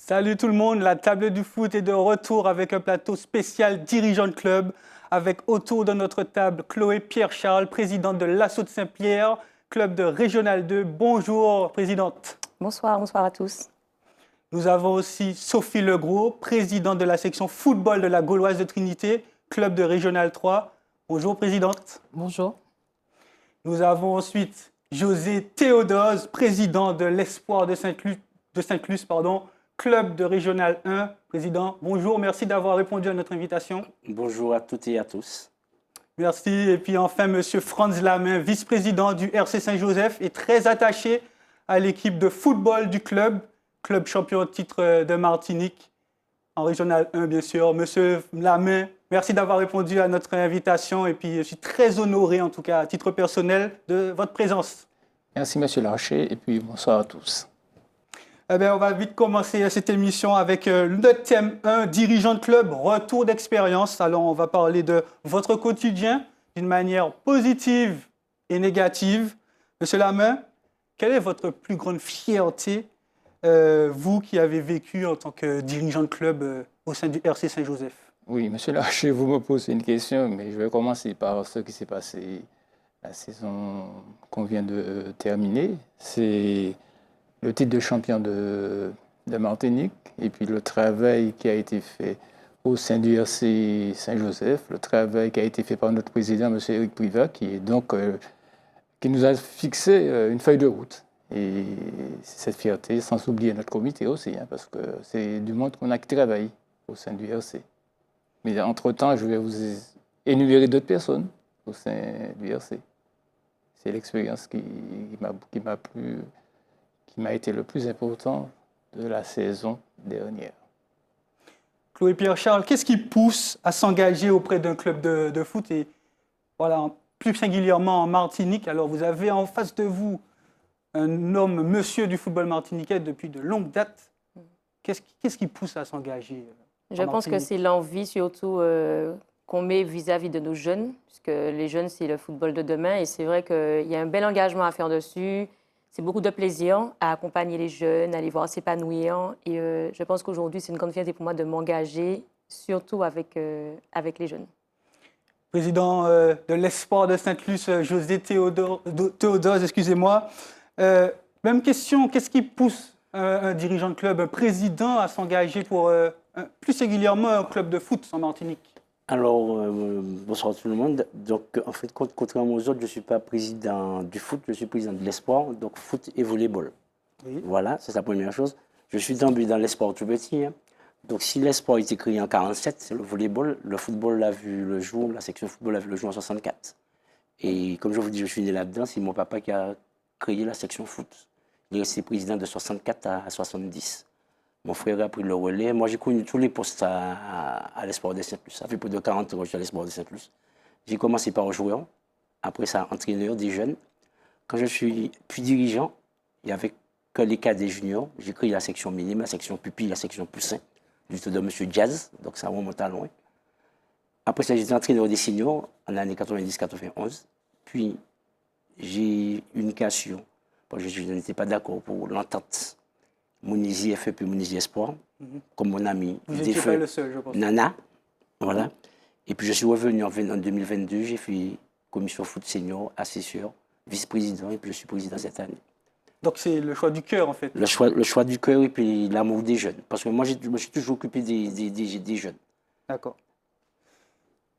Salut tout le monde, la table du foot est de retour avec un plateau spécial dirigeant de club, avec autour de notre table Chloé Pierre-Charles, présidente de l'Assaut de Saint-Pierre, club de Régional 2. Bonjour, présidente. Bonsoir, bonsoir à tous. Nous avons aussi Sophie Legros, présidente de la section football de la Gauloise de Trinité, club de Régional 3. Bonjour, présidente. Bonjour. Nous avons ensuite José Théodose, président de l'Espoir de Sainte-Luce, club de Régional 1. Président, bonjour, merci d'avoir répondu à notre invitation. Bonjour à toutes et à tous. Merci. Et puis enfin, Monsieur Franz Lamain, vice-président du RC Saint-Joseph et très attaché à l'équipe de football du club champion de titre de Martinique, en Régional 1, bien sûr. Monsieur Lamain, merci d'avoir répondu à notre invitation et puis je suis très honoré, en tout cas à titre personnel, de votre présence. Merci, Monsieur Larcher, et puis bonsoir à tous. Eh bien, on va vite commencer cette émission avec le thème 1, dirigeant de club, retour d'expérience. Alors, on va parler de votre quotidien d'une manière positive et négative. Monsieur Lamain, quelle est votre plus grande fierté, vous qui avez vécu en tant que dirigeant de club au sein du RC Saint-Joseph? Oui, Monsieur Larcher, vous me posez une question, mais je vais commencer par ce qui s'est passé la saison qu'on vient de terminer. C'est le titre de champion de Martinique et puis le travail qui a été fait au sein du RC Saint-Joseph, le travail qui a été fait par notre président, M. Éric Privat, qui nous a fixé une feuille de route. Et cette fierté, sans oublier notre comité aussi, parce que c'est du monde qu'on a qui travaille au sein du RC. Mais entre-temps, je vais vous énumérer d'autres personnes au sein du RC. C'est l'expérience qui m'a été le plus important de la saison dernière. Chloé Pierre-Charles, qu'est-ce qui pousse à s'engager auprès d'un club de foot et voilà, plus singulièrement en Martinique? Alors, vous avez en face de vous un homme, monsieur du football martiniquais depuis de longues dates. Qu'est-ce qui pousse à s'engager? Je pense que c'est l'envie surtout qu'on met vis-à-vis de nos jeunes, puisque les jeunes, c'est le football de demain. Et c'est vrai qu'il y a un bel engagement à faire dessus. C'est beaucoup de plaisir à accompagner les jeunes, à les voir s'épanouir. Et je pense qu'aujourd'hui, c'est une grande fierté pour moi de m'engager, surtout avec les jeunes. Président de l'Espoir de Sainte-Luce, José Théodose, excusez-moi. Même question, qu'est-ce qui pousse un dirigeant de club, un président à s'engager pour plus singulièrement un club de foot en Martinique? Alors, bonsoir tout le monde. Donc, en fait, contrairement aux autres, je ne suis pas président du foot, je suis président de l'Espoir, donc foot et volleyball. Oui. Voilà, c'est la première chose. Je suis tombé dans l'Espoir tout petit. Donc, si l'Espoir a été créé en 1947, c'est le volleyball. Le football a vu le jour, la section football a vu le jour en 1964. Et comme je vous dis, je suis né là-dedans, c'est mon papa qui a créé la section foot. Il est resté président de 1964 à 1970. Mon frère a pris le relais. Moi, j'ai connu tous les postes à l'Espoir de Sainte-Luce. Ça fait plus de 40 ans que je suis à l'Espoir de Sainte-Luce. J'ai commencé par joueur, après ça, entraîneur des jeunes. Quand je suis plus dirigeant, il n'y avait que les cadets juniors. J'ai créé la section minime, la section pupille, la section poussin, du tout de M. Jazz, donc ça remonte à loin. Après ça, j'étais entraîneur des seniors en année 90-91. Puis, j'ai eu une cassure, parce que je n'étais pas d'accord pour l'entente Mounizy FE puis Mounizy Espoir, comme mon ami. Vous n'étiez pas le seul, je pense. Nana, voilà. Et puis je suis revenu en 2022, j'ai fait commission foot senior, assesseur, vice-président, et puis je suis président cette année. Donc c'est le choix du cœur, en fait. Le choix du cœur et puis l'amour des jeunes. Parce que moi, je me suis toujours occupé des jeunes. D'accord.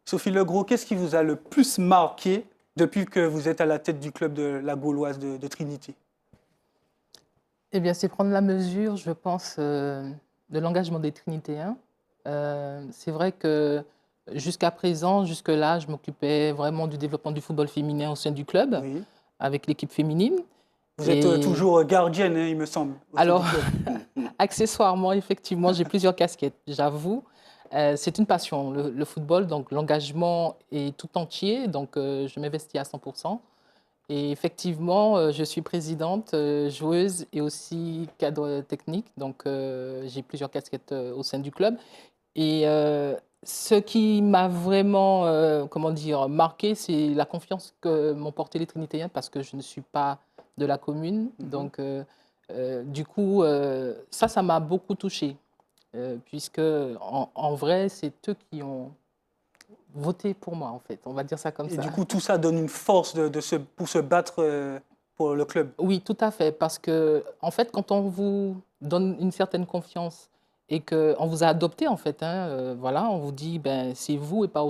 Sophie Legros, qu'est-ce qui vous a le plus marqué depuis que vous êtes à la tête du club de la Gauloise de Trinité? Eh bien, c'est prendre la mesure, je pense, de l'engagement des Trinitéens. C'est vrai que jusqu'à présent, jusque-là, je m'occupais vraiment du développement du football féminin au sein du club, oui, avec l'équipe féminine. Vous êtes toujours gardienne, il me semble. Alors, accessoirement, effectivement, j'ai plusieurs casquettes, j'avoue. C'est une passion, le football, donc l'engagement est tout entier, donc je m'investis à 100%. Et effectivement, je suis présidente, joueuse et aussi cadre technique. Donc, j'ai plusieurs casquettes au sein du club. Et ce qui m'a vraiment marqué, c'est la confiance que m'ont porté les Trinitéens parce que je ne suis pas de la commune. Donc, Du coup, ça m'a beaucoup touchée, puisque en vrai, c'est eux qui ont voté pour moi, en fait. On va dire ça comme Et ça. du coup, tout ça donne une force pour se battre pour le club. Oui, tout à fait, parce que en fait, quand on vous donne une certaine confiance et qu'on vous a adopté, en fait, hein, voilà, on vous dit, ben, c'est vous et pas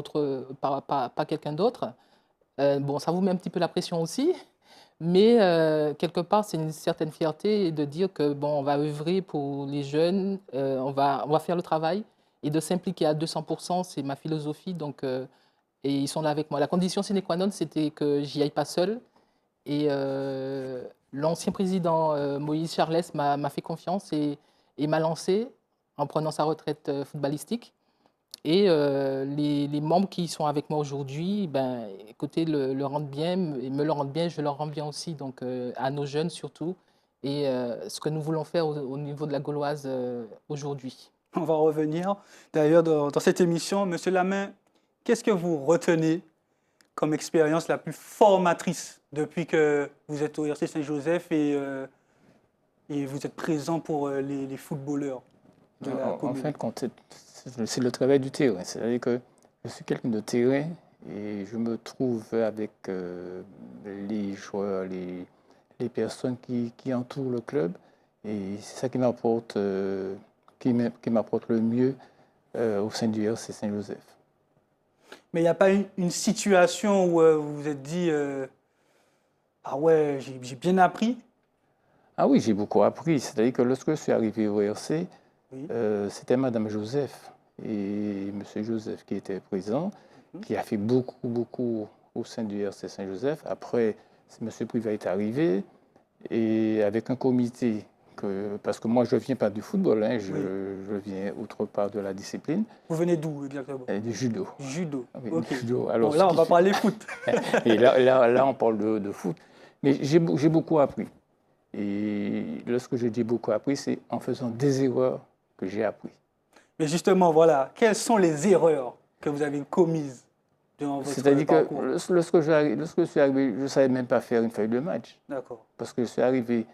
pas quelqu'un d'autre. Bon, ça vous met un petit peu la pression aussi, mais quelque part, c'est une certaine fierté de dire que bon, on va œuvrer pour les jeunes, on va faire le travail et de s'impliquer à 200%, c'est ma philosophie. Donc, et ils sont là avec moi. La condition sine qua non, c'était que j'y aille pas seul. Et l'ancien président Moïse Charles m'a fait confiance et m'a lancé en prenant sa retraite footballistique. Et les membres qui sont avec moi aujourd'hui, ben, écoutez, le rendent bien, et me le rendent bien, je leur rends bien aussi, donc à nos jeunes surtout, et ce que nous voulons faire au niveau de la Gauloise aujourd'hui. On va revenir. D'ailleurs, dans cette émission, Monsieur Lamain, qu'est-ce que vous retenez comme expérience la plus formatrice depuis que vous êtes au RC Saint-Joseph et vous êtes présent pour les footballeurs de la En commune? fin de compte, c'est le travail du terrain. C'est-à-dire que je suis quelqu'un de terrain et je me trouve avec les joueurs, les personnes qui entourent le club. Et c'est ça qui m'apporte qui m'apporte le mieux au sein du RC Saint-Joseph. Mais il n'y a pas une situation où vous vous êtes dit ah ouais, j'ai bien appris? Ah oui, j'ai beaucoup appris. C'est-à-dire que lorsque je suis arrivé au RC, Oui. c'était Madame Joseph et Monsieur Joseph qui était présent, qui a fait beaucoup au sein du RC Saint-Joseph. Après, Monsieur Privat est arrivé et avec un comité, parce que moi je ne viens pas du football, hein, je viens autre part de la discipline. Vous venez d'où exactement? Du judo. Judo. Oui, Ok. du judo. Alors, Bon, là, on va parler foot. Et là, on parle de foot. Mais j'ai beaucoup appris. Et lorsque je dis beaucoup appris, c'est en faisant des erreurs que j'ai appris. Mais justement, voilà, quelles sont les erreurs que vous avez commises durant votre C'est-à-dire que parcours? lorsque je suis arrivé, je ne savais même pas faire une feuille de match. D'accord. Parce que je suis arrivé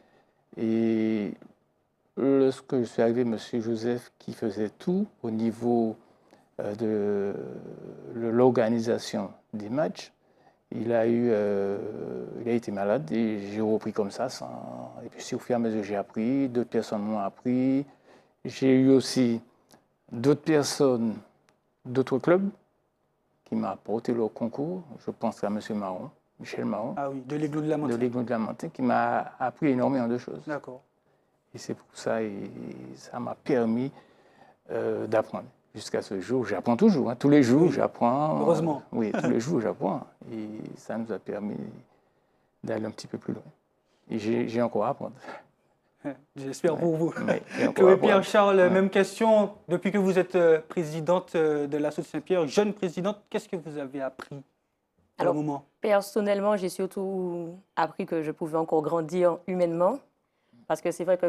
et lorsque je suis arrivé, M. Joseph, qui faisait tout au niveau de l'organisation des matchs, il a été malade et j'ai repris comme ça. Et puis au fur et à mesure, j'ai appris, d'autres personnes m'ont appris. J'ai eu aussi d'autres personnes, d'autres clubs qui m'ont apporté leur concours. Je pense à M. Marron, Michel Marron, Ah oui, de l'Aiglon de la de Montagne. l'Aiglon de la Montagne, qui m'a appris énormément de choses. D'accord. Et c'est pour ça, et ça m'a permis d'apprendre. Jusqu'à ce jour, j'apprends toujours. Hein. Tous les jours, Oui. j'apprends. Heureusement. Oui, tous les jours, j'apprends. Et ça nous a permis d'aller un petit peu plus loin. Et j'ai encore à apprendre. J'espère pour vous. Ouais, j'ai encore à Chloé apprendre. Pierre-Charles, Ouais. même question. Depuis que vous êtes présidente de l'Asso Saint-Pierre, jeune présidente, qu'est-ce que vous avez appris pour Alors, le moment? Personnellement, j'ai surtout appris que je pouvais encore grandir humainement. Parce que c'est vrai que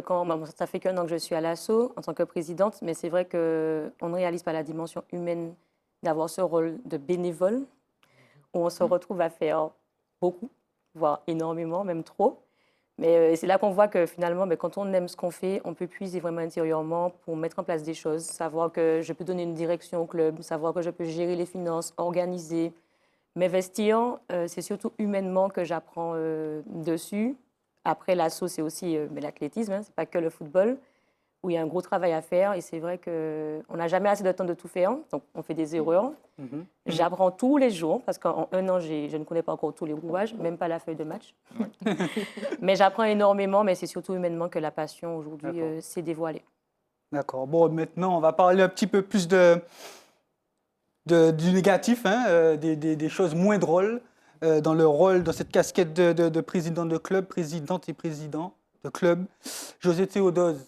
ça fait qu'1 an que je suis à l'ASSO en tant que présidente, mais c'est vrai qu'on ne réalise pas la dimension humaine d'avoir ce rôle de bénévole, où on se retrouve à faire beaucoup, voire énormément, même trop. Mais c'est là qu'on voit que finalement, quand on aime ce qu'on fait, on peut puiser vraiment intérieurement pour mettre en place des choses, savoir que je peux donner une direction au club, savoir que je peux gérer les finances, organiser, m'investir. C'est surtout humainement que j'apprends dessus. Après, l'asso, c'est aussi l'athlétisme, hein, c'est pas que le football, où il y a un gros travail à faire. Et c'est vrai qu'on n'a jamais assez de temps de tout faire, donc on fait des erreurs. J'apprends tous les jours, parce qu'en 1 an, je ne connais pas encore tous les rouages, même pas la feuille de match. Mais j'apprends énormément, mais c'est surtout humainement que la passion aujourd'hui s'est dévoilée. D'accord. Bon, maintenant, on va parler un petit peu plus du négatif, hein, des choses moins drôles dans le rôle, dans cette casquette de président de club, présidente et président de club. José Théodose,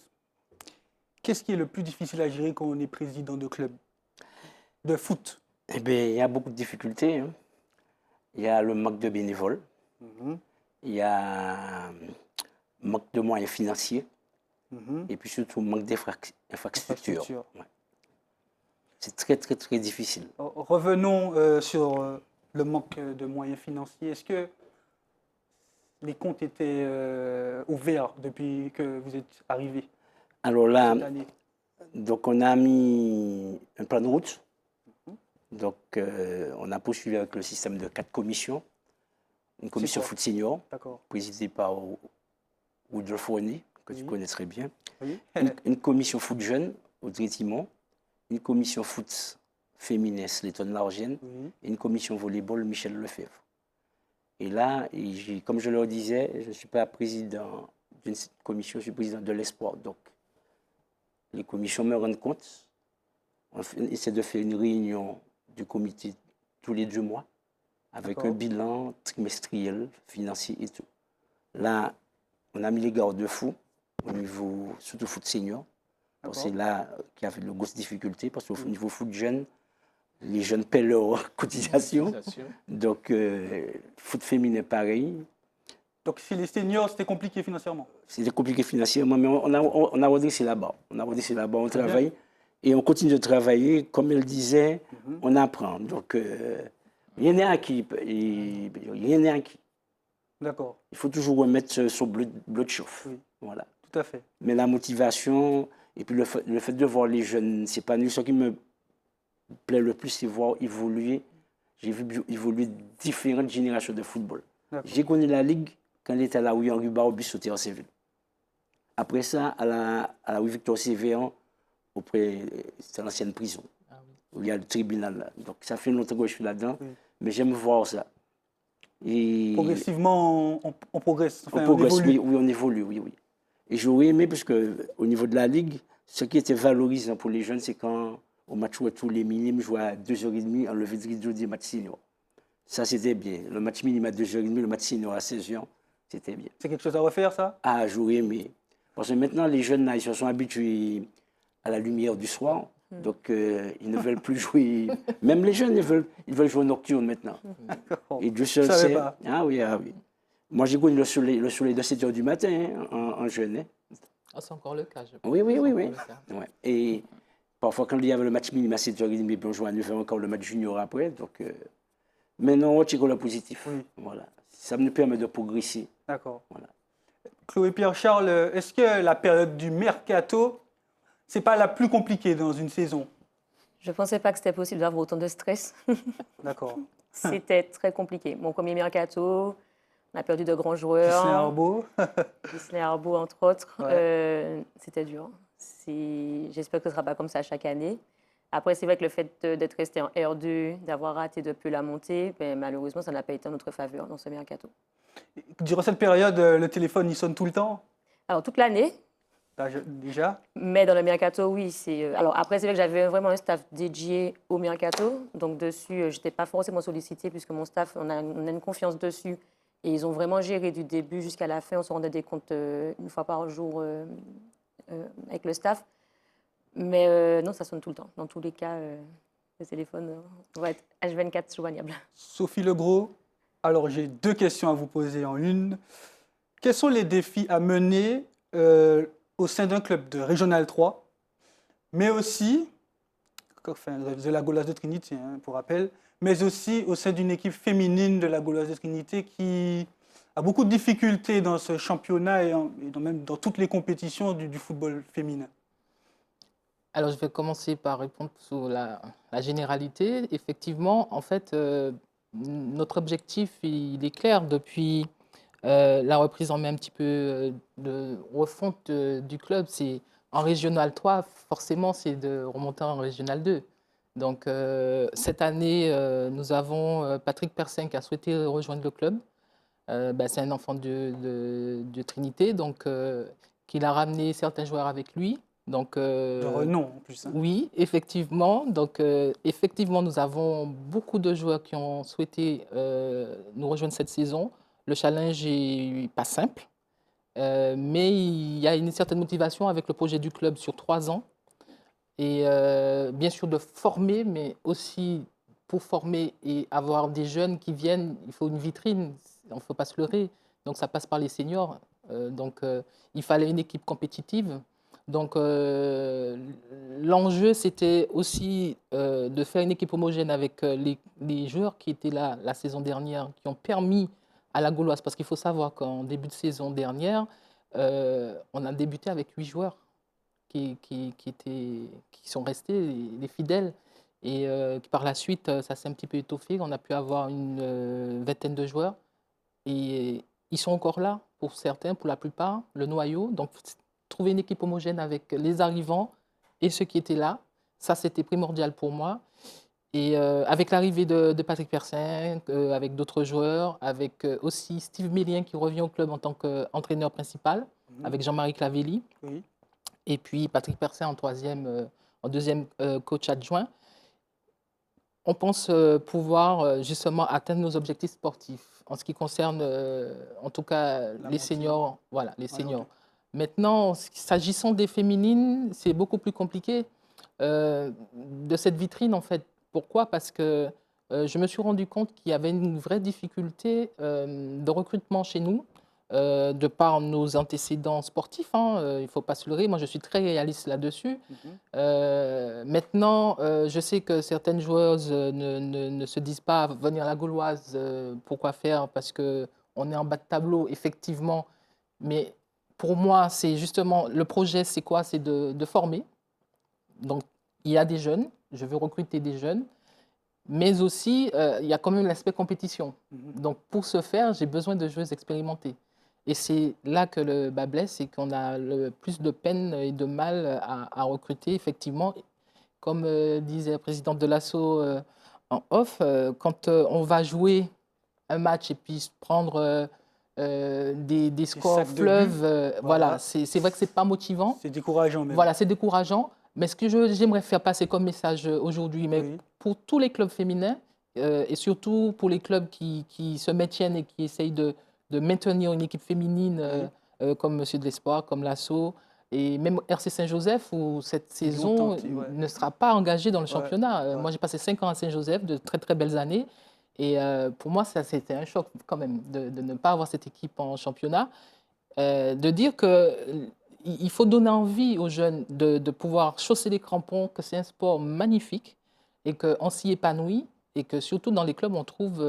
qu'est-ce qui est le plus difficile à gérer quand on est président de club de foot? Eh bien, il y a beaucoup de difficultés. Hein. Il y a le manque de bénévoles. Il y a manque de moyens financiers. Et puis surtout, manque d'infrastructures. Ouais. C'est très difficile. Revenons sur le manque de moyens financiers. Est-ce que les comptes étaient ouverts depuis que vous êtes arrivé Alors là, cette année? donc on a mis un plan de route. Donc on a poursuivi avec le système de 4 commissions. Une commission quoi? foot senior, D'accord. présidée par Woodrow Fournier, que tu Oui. connais très bien. Oui. Une commission foot jeune, Audrey Timon. Une commission foot féminin, Slayton Largène. Oui. Et une commission volleyball, Michel Lefebvre. Et là, comme je leur disais, je ne suis pas président d'une commission, je suis président de l'espoir. Donc, les commissions me rendent compte. On essaie de faire une réunion du comité tous les 2 mois avec un bilan trimestriel, financier et tout. Là, on a mis les garde-fous au niveau, surtout foot senior. C'est là qu'il y avait de grosses difficultés parce qu'au niveau foot jeune, les jeunes paient leur cotisation. Donc, foot féminin, pareil. Donc, si les seniors, c'était compliqué financièrement? C'était compliqué financièrement, mais on a redressé là-bas. On a redressé là-bas, on travaille. Et on continue de travailler. Comme elle disait, on apprend. Donc, rien n'est acquis. Rien n'est acquis. D'accord. Il faut toujours remettre son bleu de chauffe. Oui. Voilà. Tout à fait. Mais la motivation, et puis le fait de voir les jeunes s'épanouir, ce qui me plaît le plus, c'est voir évoluer. J'ai vu évoluer différentes générations de football. J'ai connu la Ligue quand elle était à la rue Henri Barbe sauté en Séville. Après ça, à la rue Victor Sévéran, c'est l'ancienne prison, où il y a le tribunal là. Donc ça fait longtemps que je suis là-dedans, mais j'aime voir ça. Et progressivement, on progresse. Enfin, on progresse, on évolue. oui, on évolue, oui. Et j'aurais aimé, parce qu'au niveau de la Ligue, ce qui était valorisant pour les jeunes, c'est quand, au match où tous les minimes jouaient à 2h30, on levait de rideau des matchs seniors. Ça, c'était bien. Le match minime à 2h30, le match senior à 16h, c'était bien. C'est quelque chose à refaire, ça? Ah, j'aurais aimé. Parce que maintenant, les jeunes, là, ils se sont habitués à la lumière du soir. Donc, ils ne veulent plus jouer. Même les jeunes, ils veulent jouer au nocturne maintenant. Et Dieu seul sait. Pas. Ah oui, ah oui. Moi, j'ai connu le soleil de 7h du matin, hein, en jeune. Hein. Oh, c'est encore le cas, je pense. Oui. Ouais. Et parfois, quand il y avait le match minime à 7h30, on jouait à 9h encore le match junior après. Donc, maintenant, on tire le positif. Oui. Voilà. Ça nous permet de progresser. D'accord. Voilà. Chloé Pierre-Charles, est-ce que la période du mercato, c'est pas la plus compliquée dans une saison? Je ne pensais pas que c'était possible d'avoir autant de stress. D'accord. C'était très compliqué. Mon premier mercato, on a perdu de grands joueurs. Disney Arbo. Disney Arbo, entre autres. Ouais. C'était dur. J'espère que ce ne sera pas comme ça chaque année. Après, c'est vrai que le fait d'être resté en R2, d'avoir raté depuis la montée, ben, malheureusement, ça n'a pas été en notre faveur dans ce mercato. Durant cette période, le téléphone, il sonne tout le temps? Alors, toute l'année. Déjà? Mais dans le mercato, oui. Alors, après, c'est vrai que j'avais vraiment un staff dédié au mercato. Donc, dessus, je n'étais pas forcément sollicitée puisque mon staff, on a une confiance dessus. Et ils ont vraiment géré du début jusqu'à la fin. On se rendait des comptes une fois par jour avec le staff. Mais non, ça sonne tout le temps. Dans tous les cas, le téléphone va être H24 joignable. Sophie Legros, alors j'ai 2 questions à vous poser en une. Quels sont les défis à mener au sein d'un club de Régional 3, mais aussi, de la Gauloise de Trinité, hein, pour rappel, mais aussi au sein d'une équipe féminine de la Gauloise de Trinité qui a beaucoup de difficultés dans ce championnat et même dans toutes les compétitions du football féminin? Alors, je vais commencer par répondre sur la généralité. Effectivement, en fait, notre objectif, il est clair depuis la reprise en main un petit peu de refonte du club. C'est en Régional 3, forcément, c'est de remonter en Régional 2. Donc, cette année, nous avons Patrick Persin qui a souhaité rejoindre le club. C'est un enfant de Trinité, donc qu'il a ramené certains joueurs avec lui. Donc, de renom en plus. Hein. Oui, effectivement. Donc, effectivement, nous avons beaucoup de joueurs qui ont souhaité nous rejoindre cette saison. Le challenge n'est pas simple, mais il y a une certaine motivation avec le projet du club sur 3 ans. Et bien sûr de former, mais aussi pour former et avoir des jeunes qui viennent, il faut une vitrine, il ne faut pas se leurrer. Donc, ça passe par les seniors. Il fallait une équipe compétitive. Donc, l'enjeu, c'était aussi de faire une équipe homogène avec les joueurs qui étaient là la saison dernière, qui ont permis à la Gauloise. Parce qu'il faut savoir qu'en début de saison dernière, on a débuté avec 8 joueurs qui sont restés, les fidèles. Et par la suite, ça s'est un petit peu étoffé. On a pu avoir une vingtaine de joueurs. Et ils sont encore là, pour certains, pour la plupart, le noyau. Donc, trouver une équipe homogène avec les arrivants et ceux qui étaient là, ça, c'était primordial pour moi. Et avec l'arrivée de Patrick Persson, avec d'autres joueurs, avec aussi Steve Mélien qui revient au club en tant qu'entraîneur principal, avec Jean-Marie Clavelli, Oui. et puis Patrick Persson en deuxième coach adjoint, on pense pouvoir justement atteindre nos objectifs sportifs en ce qui concerne, en tout cas, les seniors. Voilà, les seniors. Maintenant, s'agissant des féminines, c'est beaucoup plus compliqué de cette vitrine, en fait. Pourquoi? Parce que je me suis rendu compte qu'il y avait une vraie difficulté de recrutement chez nous, de par nos antécédents sportifs, hein, il ne faut pas se leurrer. Moi, je suis très réaliste là-dessus. Maintenant, je sais que certaines joueuses ne se disent pas venir à la Gauloise, pourquoi faire? Parce qu'on est en bas de tableau, effectivement. Mais pour moi, c'est justement, le projet, c'est quoi? C'est de former. Donc, il y a des jeunes, je veux recruter des jeunes, mais aussi, il y a quand même l'aspect compétition. Donc, pour ce faire, j'ai besoin de joueuses expérimentées. Et c'est là que le bas blesse, c'est qu'on a le plus de peine et de mal à recruter, effectivement. Comme disait la présidente de l'ASSO en off, quand on va jouer un match et puis se prendre des scores sacs de fleuves, but, voilà, voilà. c'est vrai que ce n'est pas motivant. C'est décourageant même. Voilà, c'est décourageant. Mais ce que j'aimerais faire passer comme message aujourd'hui, mais Oui. pour tous les clubs féminins, et surtout pour les clubs qui se maintiennent et qui essayent de maintenir une équipe féminine comme Monsieur de l'Espoir, comme l'ASSO, et même RC Saint-Joseph, où cette saison tenté, ouais. ne sera pas engagée dans le championnat. ouais. Moi, j'ai passé 5 ans à Saint-Joseph, de très très belles années. Et pour moi, ça, c'était un choc quand même de ne pas avoir cette équipe en championnat. De dire qu'il faut donner envie aux jeunes de pouvoir chausser les crampons, que c'est un sport magnifique et qu'on s'y épanouit et que surtout dans les clubs, on trouve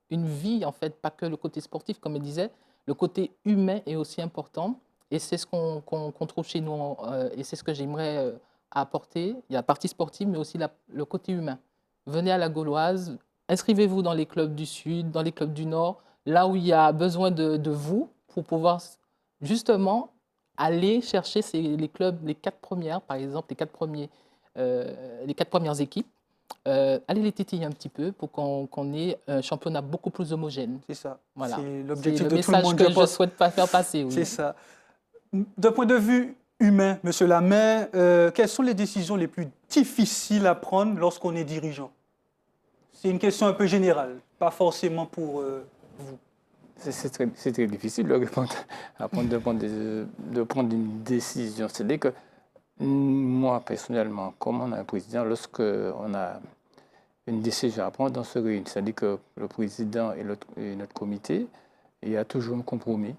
une vie, en fait, pas que le côté sportif, comme je disais, le côté humain est aussi important. Et c'est ce qu'on trouve chez nous et c'est ce que j'aimerais apporter. Il y a la partie sportive, mais aussi le côté humain. Venez à la Gauloise, inscrivez-vous dans les clubs du Sud, dans les clubs du Nord, là où il y a besoin de vous pour pouvoir justement aller chercher les clubs, les 4 premières, par exemple, les 4 premières équipes, aller les tétiller un petit peu pour qu'on ait un championnat beaucoup plus homogène. C'est ça. Voilà. C'est l'objectif le de tout le message monde, que je je pense. souhaite pas faire passer. Oui. C'est ça. D'un point de vue humain, Monsieur Lamay, quelles sont les décisions les plus difficiles à prendre lorsqu'on est dirigeant? C'est une question un peu générale, pas forcément pour vous. C'est très difficile de répondre, de prendre une décision. C'est-à-dire que moi, personnellement, comme on a un président, lorsqu'on a une décision à prendre, on se réunit. C'est-à-dire que le président et notre comité, il y a toujours un compromis.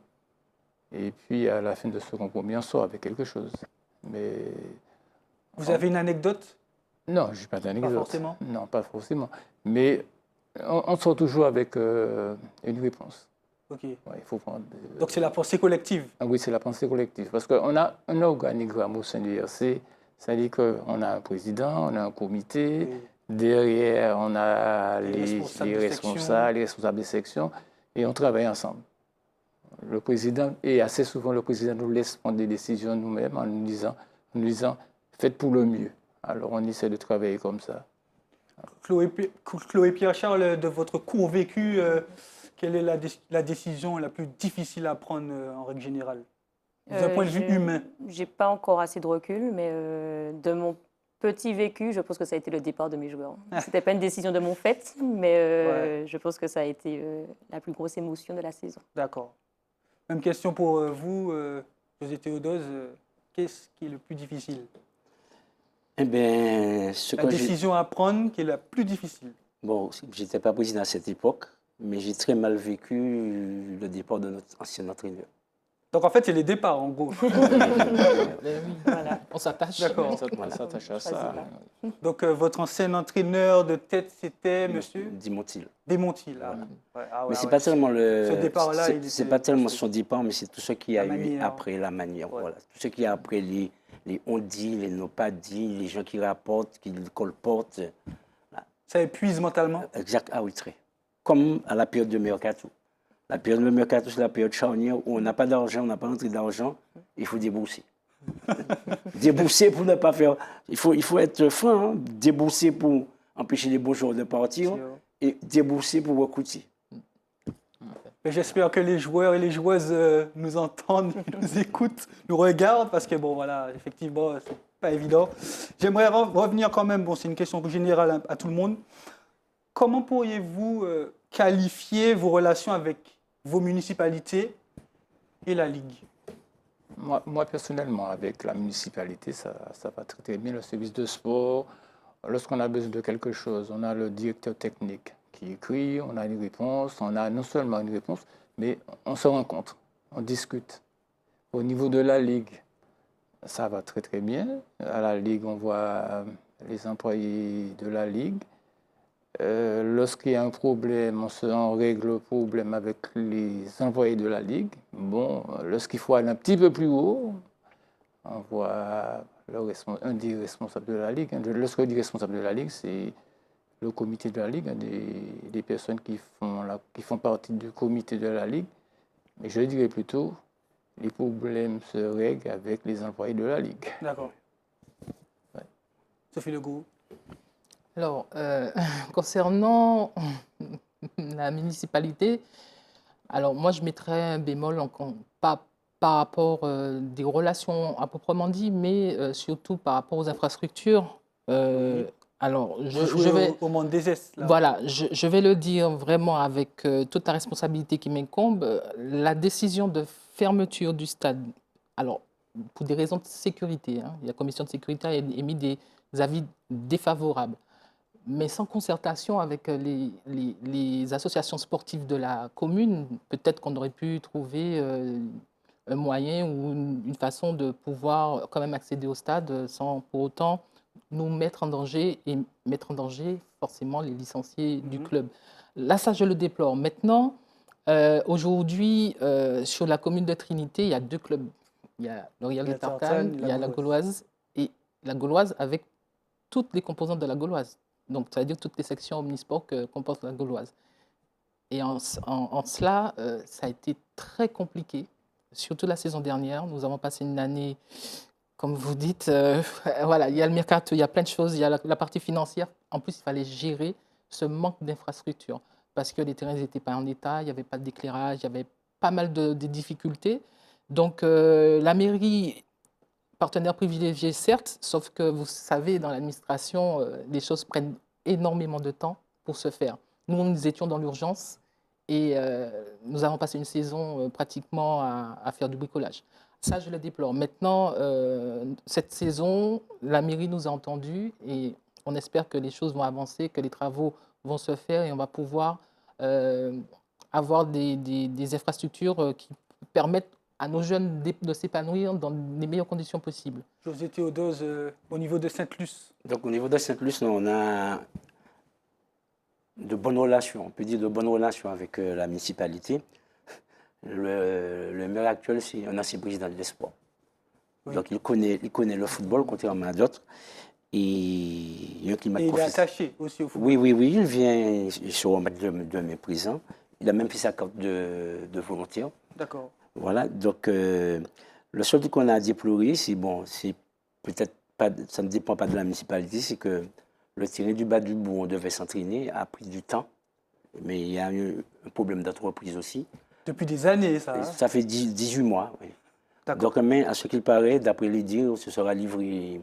Et puis, à la fin de ce compromis, on sort avec quelque chose. Mais Vous avez une anecdote? non, je n'ai pas d'anecdote. Pas forcément? Non, pas forcément. Mais on sort toujours avec une réponse. Ok. Ouais, il faut prendre, Donc c'est la pensée collective. Ah oui, c'est la pensée collective. Parce qu'on a un organigramme au sein du IRC, c'est-à-dire qu'on a un président, on a un comité, Oui. derrière on a les responsables responsables de section, et on travaille ensemble. Le président, et assez souvent le président nous laisse prendre des décisions nous-mêmes en nous disant faites pour le mieux. Alors on essaie de travailler comme ça. Chloé Pierre-Charles, de votre court vécu, quelle est la décision la plus difficile à prendre en règle générale, d'un point de vue humain? Je n'ai pas encore assez de recul, mais de mon petit vécu, je pense que ça a été le départ de mes joueurs. Ce n'était pas une décision de mon fait, mais je pense que ça a été la plus grosse émotion de la saison. D'accord. Même question pour vous, José Théodose. Qu'est-ce qui est le plus difficile? Eh bien, La décision à prendre qui est la plus difficile. Bon, je n'étais pas président à cette époque, mais j'ai très mal vécu le départ de notre ancien entraîneur. Donc en fait, c'est les départs en gros. Ben oui, Voilà. on s'attache. D'accord. On s'attache à ça. Donc votre ancien entraîneur de tête, c'était monsieur Dimontil. Desmontil. Là. Voilà. Ouais, ah ouais, Mais c'est ouais. pas tellement Ce le. départ-là, il C'est était pas tellement drastique. son départ, mais c'est tout ce qu'il y a La eu manière. après la manière. Ouais. Voilà. Tout ce qu'il y a après les on dit, les n'ont pas dit, les gens qui rapportent, qui colportent. Ça épuise mentalement. Exact, ah oui, très. Comme à la période de mercato. La période de mercato, c'est la période charnière où on n'a pas d'argent, on n'a pas rentré d'argent, il faut débourser. Débourser pour ne pas faire. Il faut être fin, hein. Débourser pour empêcher les beaux joueurs de partir et débourser pour recruter. Mais j'espère que les joueurs et les joueuses nous entendent, nous écoutent, nous regardent, parce que bon, voilà, effectivement, c'est pas évident. J'aimerais revenir quand même, bon, c'est une question générale à tout le monde. Comment pourriez-vous qualifier vos relations avec vos municipalités et la Ligue? Moi, personnellement, avec la municipalité, ça va très, très bien. Le service de sport, lorsqu'on a besoin de quelque chose, on a le directeur technique qui écrit, on a une réponse, on a non seulement une réponse, mais on se rencontre, on discute. Au niveau de la Ligue, ça va très, très bien. À la Ligue, on voit les employés de la Ligue. Lorsqu'il y a un problème, on règle le problème avec les employés de la Ligue. Bon, lorsqu'il faut aller un petit peu plus haut, on voit un des responsables de la Ligue. Lorsque je dis responsable de la Ligue, c'est le comité de la Ligue, des personnes qui font partie du comité de la Ligue. Mais je dirais plutôt, les problèmes se règlent avec les employés de la Ligue. D'accord. Ouais. Sophie Legault. Alors, concernant la municipalité, alors moi je mettrais un bémol, pas par rapport des relations à proprement dit, mais surtout par rapport aux infrastructures. Alors, Je vais au monde des Est. Là. Voilà, je vais le dire vraiment avec toute la responsabilité qui m'incombe. La décision de fermeture du stade, alors pour des raisons de sécurité, hein, la commission de sécurité a émis des avis défavorables, mais sans concertation avec les associations sportives de la commune, peut-être qu'on aurait pu trouver un moyen ou une façon de pouvoir quand même accéder au stade sans pour autant nous mettre en danger et mettre en danger forcément les licenciés du club. Là, ça, je le déplore. Maintenant, aujourd'hui, sur la commune de Trinité, il y a deux clubs. Il y a L'Oréal de Tartane, il y a la Gauloise, et la Gauloise avec toutes les composantes de la Gauloise. Donc, ça veut dire toutes les sections omnisports que comporte la Gauloise. Et en cela, ça a été très compliqué, surtout la saison dernière. Nous avons passé une année, comme vous dites, voilà, il y a le mercato, il y a plein de choses, il y a la partie financière. En plus, il fallait gérer ce manque d'infrastructures parce que les terrains n'étaient pas en état, il n'y avait pas d'éclairage, il y avait pas mal de difficultés. Donc, la mairie, partenaire privilégié, certes, sauf que vous savez, dans l'administration, les choses prennent énormément de temps pour se faire. Nous étions dans l'urgence et nous avons passé une saison pratiquement à faire du bricolage. Ça, je le déplore. Maintenant, cette saison, la mairie nous a entendus et on espère que les choses vont avancer, que les travaux vont se faire et on va pouvoir avoir des infrastructures qui permettent à nos jeunes de s'épanouir dans les meilleures conditions possibles. José Théodose, au niveau de Sainte-Luce. Donc au niveau de Sainte-Luce, on a de bonnes relations, on peut dire de bonnes relations avec la municipalité. Le maire actuel, c'est un ancien président de l'Espoir. Oui. Donc il connaît le football, contrairement à d'autres. Et il y a un climat de confiance. Il est attaché aussi au football. Oui, il vient sur un match de mes présents. Il a même fait sa carte de volontaire. D'accord. Voilà, donc le seul truc qu'on a à déplorer, c'est bon, c'est peut-être pas, ça ne dépend pas de la municipalité, c'est que le terrain du bas du bout, on devait s'entraîner, a pris du temps, mais il y a eu un problème d'entreprise aussi. Depuis des années, ça. Ça fait 18 mois, oui. D'accord. Donc, mais à ce qu'il paraît, d'après les dires, ce sera livré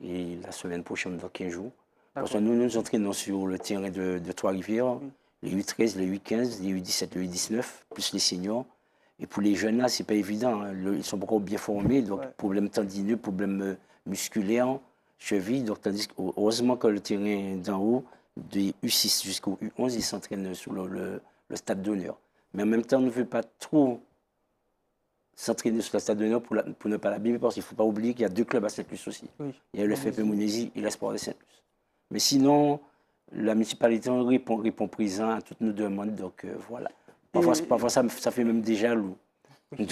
la semaine prochaine, dans 15 jours. Parce que nous nous entraînons sur le terrain de Trois-Rivières, les U13, les U15, les U17, les U19, plus les seniors. Et pour les jeunes, là, ce n'est pas évident. Hein. Ils sont beaucoup bien formés, donc problèmes tendineux, problèmes musculaires, chevilles. Donc, tandis que, heureusement que le terrain d'en haut, des U6 jusqu'au U11, ils s'entraînent sur le stade d'honneur. Mais en même temps, on ne veut pas trop s'entraîner sur la stade d'honneur pour ne pas l'abîmer, parce qu'il ne faut pas oublier qu'il y a 2 clubs à Saint-Plus aussi. Oui. Il y a le FFP Montérégie et l'Espoir de Saint-Plus. Mais sinon, la municipalité répond présent à toutes nos demandes, donc voilà. Parfois ça fait même déjà lourd.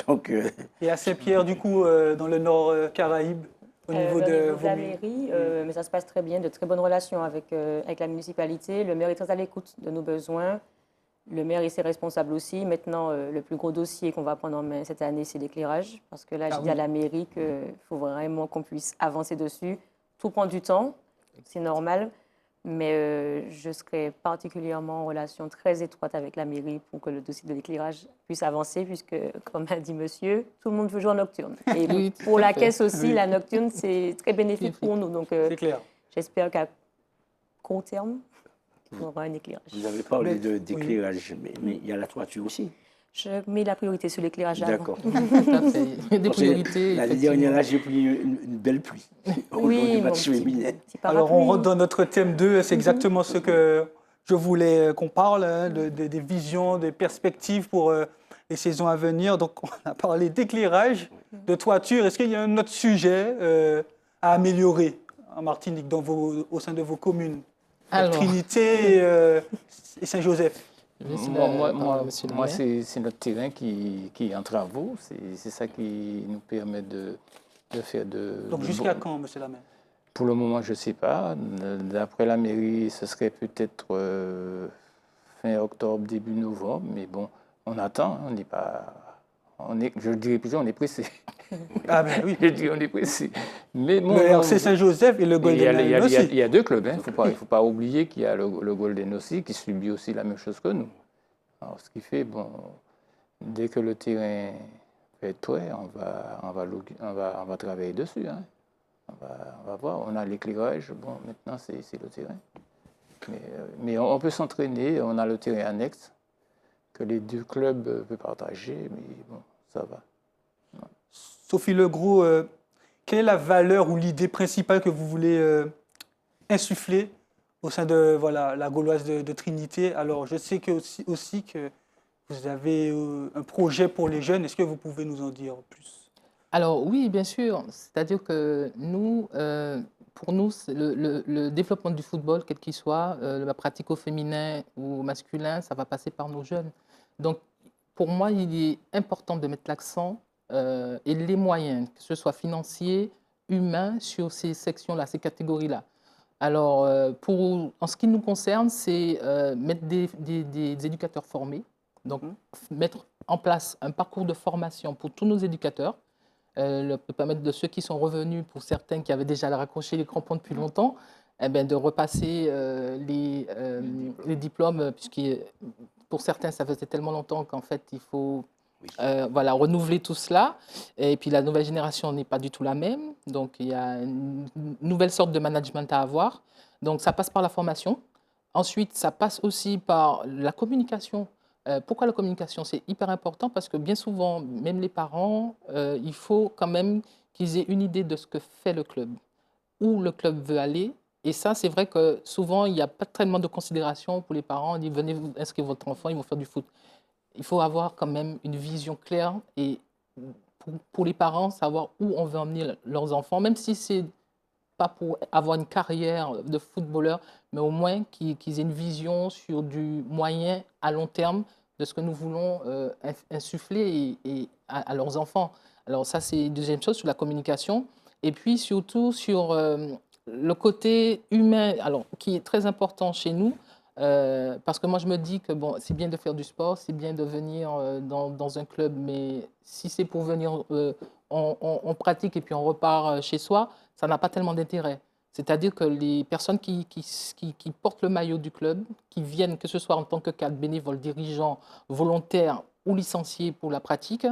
Donc, Et à Saint-Pierre, du coup, dans le nord Caraïbe, au niveau de vos la mairie, mais ça se passe très bien, de très bonnes relations avec la municipalité. Le maire est très à l'écoute de nos besoins. Le maire est ses responsables aussi. Maintenant, le plus gros dossier qu'on va prendre en main cette année, c'est l'éclairage. Parce que là, j'ai dit à la mairie qu'il faut vraiment qu'on puisse avancer dessus. Tout prend du temps, c'est normal. Mais je serai particulièrement en relation très étroite avec la mairie pour que le dossier de l'éclairage puisse avancer, puisque, comme a dit monsieur, tout le monde veut jouer en nocturne. Et Oui, pour tout à la fait. caisse aussi, la nocturne, c'est très bénéfique pour nous. Donc, c'est clair. j'espère qu'à court terme, on aura un éclairage. vous avez parlé Mais- d'éclairage, mais il y a la toiture aussi. Je mets la priorité sur l'éclairage avant. D'accord. Tout à fait. Il y a des Parce que priorités. l'année effectivement. dernière, là, j'ai pris une belle pluie. Au Oui, long du mon match petit féminin. Alors, on parapluie. rentre dans notre thème 2. C'est exactement ce que je voulais qu'on parle, hein, des visions, des perspectives pour les saisons à venir. Donc, on a parlé d'éclairage, de toiture. Est-ce qu'il y a un autre sujet à améliorer en Martinique, au sein de vos communes? Alors. Trinité et Saint-Joseph. Je laisse Moi, monsieur le maire. c'est notre terrain qui est en travaux. C'est ça qui nous permet de faire Donc, de jusqu'à quand, monsieur le maire? Pour le moment, je ne sais pas. D'après la mairie, ce serait peut-être fin octobre, début novembre. Mais bon, on attend. On n'est pas... je dirais plutôt, on est pressé. Ah ben oui. Je dis, on est pressé. Mais bon, Le RC Saint-Joseph et le Golden il y a- Lion aussi. il y a 2 clubs. Il ne faut pas oublier qu'il y a le Golden aussi, qui subit aussi la même chose que nous. Alors, ce qui fait, bon, dès que le terrain va être prêt, on va travailler dessus. Hein. On va voir. On a l'éclairage. Bon, maintenant, c'est le terrain. Mais on peut s'entraîner. On a le terrain annexe que les 2 clubs peuvent partager. Mais bon, ça va. Sophie Legros, quelle est la valeur ou l'idée principale que vous voulez insuffler au sein de la Gauloise de Trinité? Alors, je sais aussi que vous avez un projet pour les jeunes. Est-ce que vous pouvez nous en dire plus? Alors oui, bien sûr. C'est-à-dire que nous, pour nous, le développement du football, quel qu'il soit, la pratique au féminin ou au masculin, ça va passer par nos jeunes. Donc, pour moi, il est important de mettre l'accent et les moyens, que ce soit financiers, humains, sur ces sections-là, ces catégories-là. Alors, en ce qui nous concerne, c'est mettre des éducateurs formés, donc mettre en place un parcours de formation pour tous nos éducateurs, peut permettre de ceux qui sont revenus, pour certains qui avaient déjà raccroché les crampons depuis longtemps, eh bien, de repasser les diplômes, puisque pour certains, ça faisait tellement longtemps qu'en fait, il faut renouveler tout cela. Et puis, la nouvelle génération n'est pas du tout la même. Donc, il y a une nouvelle sorte de management à avoir. Donc, ça passe par la formation. Ensuite, ça passe aussi par la communication. Pourquoi la communication? C'est hyper important parce que bien souvent, même les parents, il faut quand même qu'ils aient une idée de ce que fait le club, où le club veut aller. Et ça, c'est vrai que souvent, il n'y a pas tellement de considération pour les parents. On dit, venez vous inscrire votre enfant, ils vont faire du foot. Il faut avoir quand même une vision claire et pour les parents, savoir où on veut emmener leurs enfants, même si c'est pas pour avoir une carrière de footballeur, mais au moins qu'ils aient une vision sur du moyen à long terme de ce que nous voulons insuffler à leurs enfants. Alors ça, c'est une deuxième chose sur la communication. Et puis surtout sur le côté humain, alors, qui est très important chez nous, parce que moi, je me dis que bon, c'est bien de faire du sport, c'est bien de venir dans un club, mais si c'est pour venir, on pratique et puis on repart chez soi, ça n'a pas tellement d'intérêt. C'est-à-dire que les personnes qui portent le maillot du club, qui viennent, que ce soit en tant que cadre, bénévole, dirigeant, volontaire ou licencié pour la pratique,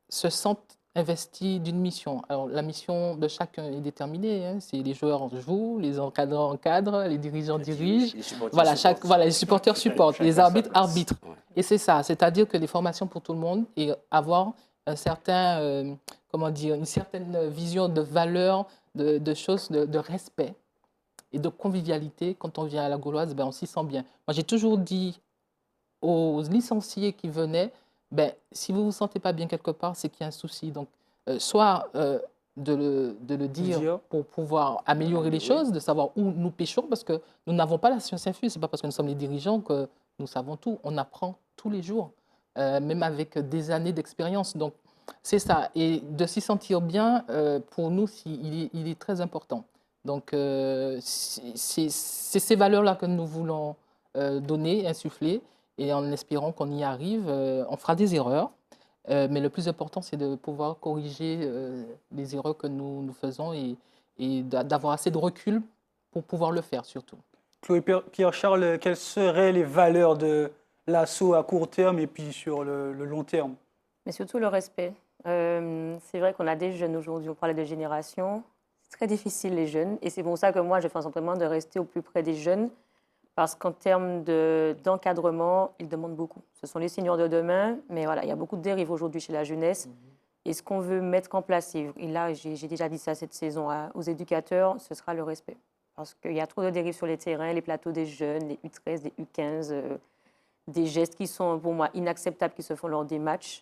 se sentent investis d'une mission. Alors, la mission de chacun est déterminée. Hein. C'est les joueurs jouent, les encadrants encadrent, les dirigeants dirigent. Les supporters supportent, les arbitres arbitrent. Ouais. Et c'est ça, c'est-à-dire que les formations pour tout le monde et avoir un certain, une certaine vision de valeur, de choses, de respect et de convivialité. Quand on vient à la Gauloise, on s'y sent bien. Moi, j'ai toujours dit aux licenciés qui venaient, ben, si vous ne vous sentez pas bien quelque part, c'est qu'il y a un souci. Donc, soit de le dire pour pouvoir améliorer les choses, de savoir où nous péchons, parce que nous n'avons pas la science infuse. Ce n'est pas parce que nous sommes les dirigeants que nous savons tout. On apprend tous les jours, même avec des années d'expérience. Donc, c'est ça. Et de s'y sentir bien, pour nous, il est très important. Donc, c'est ces valeurs-là que nous voulons donner, insuffler, et en espérant qu'on y arrive. On fera des erreurs, mais le plus important, c'est de pouvoir corriger les erreurs que nous faisons et d'avoir assez de recul pour pouvoir le faire, surtout. Chloé Pierre-Charles, quelles seraient les valeurs de l'ASSO à court terme et puis sur le long terme? Mais surtout le respect. C'est vrai qu'on a des jeunes aujourd'hui, on parlait de génération. C'est très difficile, les jeunes. Et c'est pour ça que moi, je fais en sorte vraiment de rester au plus près des jeunes. Parce qu'en termes d'encadrement, ils demandent beaucoup. Ce sont les seniors de demain, mais voilà, il y a beaucoup de dérives aujourd'hui chez la jeunesse. Et ce qu'on veut mettre en place, et là, j'ai déjà dit ça cette saison aux éducateurs, ce sera le respect. Parce qu'il y a trop de dérives sur les terrains, les plateaux des jeunes, les U13, les U15, des gestes qui sont pour moi inacceptables qui se font lors des matchs.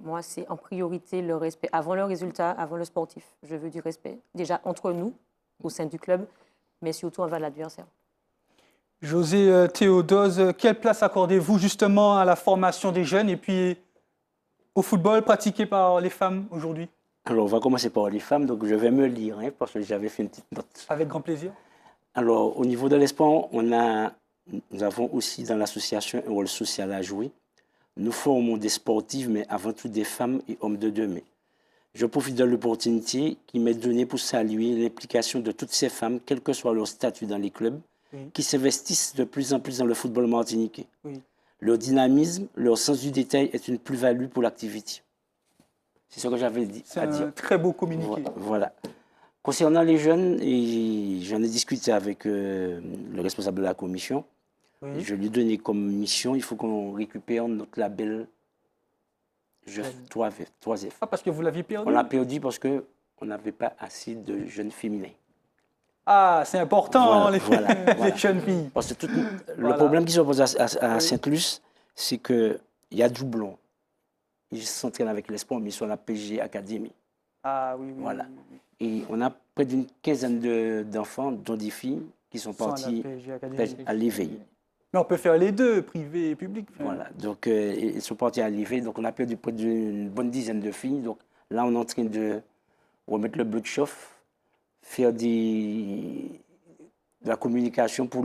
Moi, c'est en priorité le respect. Avant le résultat, avant le sportif, je veux du respect. Déjà entre nous, au sein du club, mais surtout envers l'adversaire. José Théodose, quelle place accordez-vous justement à la formation des jeunes et puis au football pratiqué par les femmes aujourd'hui? Alors, on va commencer par les femmes, donc je vais me lire, hein, parce que j'avais fait une petite note. Avec grand plaisir. Alors, au niveau de l'espoir, nous avons aussi dans l'association un rôle social à jouer. Nous formons des sportifs, mais avant tout des femmes et hommes de demain. Je profite de l'opportunité qui m'est donnée pour saluer l'implication de toutes ces femmes, quel que soit leur statut dans les clubs, qui s'investissent de plus en plus dans le football martiniquais. Leur dynamisme, leur sens du détail est une plus-value pour l'activité. C'est ce que j'avais dit. C'est un très beau communiqué. Voilà. Concernant les jeunes, j'en ai discuté avec le responsable de la commission. Je lui ai donné comme mission, il faut qu'on récupère notre label 3F. Ah, parce que vous l'aviez perdu? On l'a perdu parce qu'on n'avait pas assez de jeunes féminins. Ah, c'est important, voilà, les jeunes filles. Parce que le problème qui se pose à Saint-Luce, c'est qu'il y a doublons. Ils s'entraînent avec l'espoir, mais ils sont à la PG Academy. Ah oui, oui. Voilà. Et on a près d'une quinzaine d'enfants, dont des filles, qui sont partis à l'éveil. Mais on peut faire les deux, privé et public. Voilà. Donc, ils sont partis à l'éveil. Donc, on a perdu près d'une bonne dizaine de filles. Donc, là, on est en train de remettre le bleu de chauffe, faire de la communication pour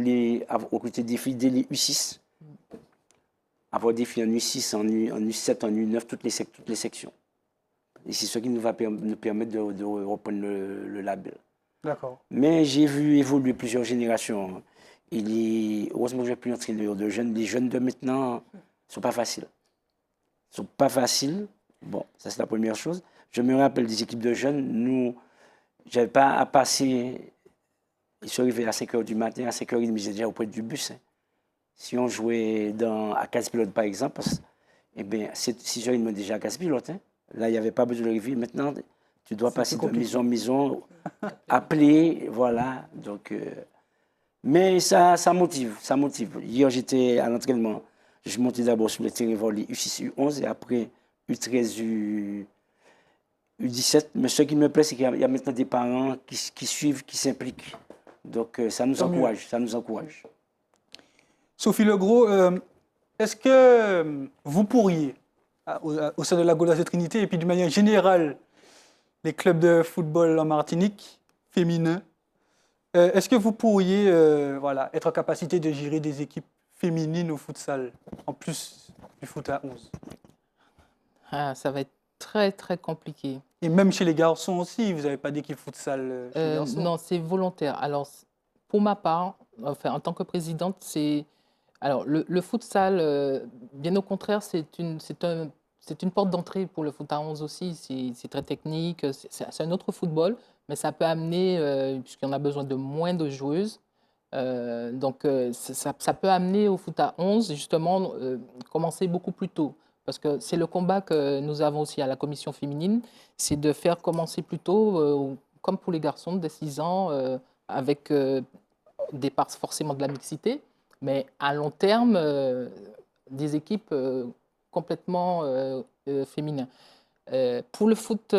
recruter des filles dès les U6. Avoir des filles en U6, en U7, en U9, toutes les sections. Et c'est ce qui nous va nous permettre de reprendre le label. D'accord. Mais j'ai vu évoluer plusieurs générations. Heureusement que je n'ai plus entraîneur de jeunes. Les jeunes de maintenant ne sont pas faciles. Ils ne sont pas faciles. Bon, ça c'est la première chose. Je me rappelle des équipes de jeunes. Nous, je n'avais pas à passer. Ils sont arrivés à 5h du matin, à 5h30, j'étais déjà auprès du bus. Hein. Si on jouait à Casse-Pilote, par exemple, eh bien, 6h30 déjà à Casse-Pilote. Hein. Là, il n'y avait pas besoin de réveiller. Maintenant, tu dois passer de maison en maison, appeler, voilà. Donc, mais ça motive, ça motive. Hier, j'étais à l'entraînement. Je montais d'abord sur le terrain voir les U6, U11 et après U13, U17. Mais ce qui me plaît, c'est qu'il y a maintenant des parents qui suivent, qui s'impliquent. Donc, ça nous encourage, ça nous encourage. Sophie Legros, est-ce que vous pourriez, au sein de la Gauloise de Trinité et puis d'une manière générale, les clubs de football en Martinique, féminins, est-ce que vous pourriez être en capacité de gérer des équipes féminines au futsal, en plus du foot à 11? Ça va être très, très compliqué. Et même chez les garçons aussi, vous n'avez pas d'équipe futsal chez les garçons? Non, c'est volontaire. Alors, pour ma part, enfin, en tant que présidente, alors, le futsal, bien au contraire, c'est une porte d'entrée pour le foot à 11 aussi. C'est très technique, c'est un autre football, mais ça peut amener, puisqu'on a besoin de moins de joueuses, donc ça peut amener au foot à 11, justement, commencer beaucoup plus tôt. Parce que c'est le combat que nous avons aussi à la commission féminine, c'est de faire commencer plus tôt, comme pour les garçons, dès 6 ans, avec des parts forcément de la mixité, mais à long terme, des équipes complètement féminin. Pour le foot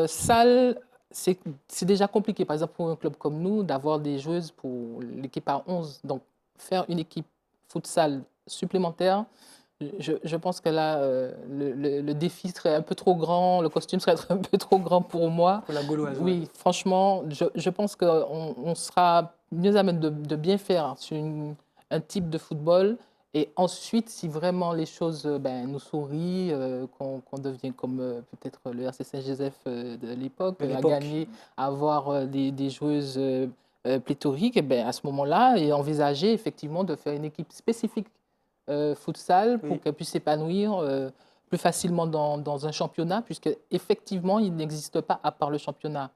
salle, c'est déjà compliqué, par exemple, pour un club comme nous, d'avoir des joueuses pour l'équipe à 11. Donc, faire une équipe futsal supplémentaire, je pense que là, le défi serait un peu trop grand, le costume serait un peu trop grand pour moi. Pour la Gauloise. Oui, franchement, je pense qu'on sera mieux à même de bien faire sur un type de football. Et ensuite, si vraiment les choses nous sourient, qu'on devient comme peut-être le RC Saint-Joseph de l'époque, à gagner, avoir des joueuses pléthoriques, et à ce moment-là, et envisager effectivement de faire une équipe spécifique futsal pour qu'elle puisse s'épanouir plus facilement dans un championnat, puisque effectivement, il n'existe pas, à part le championnat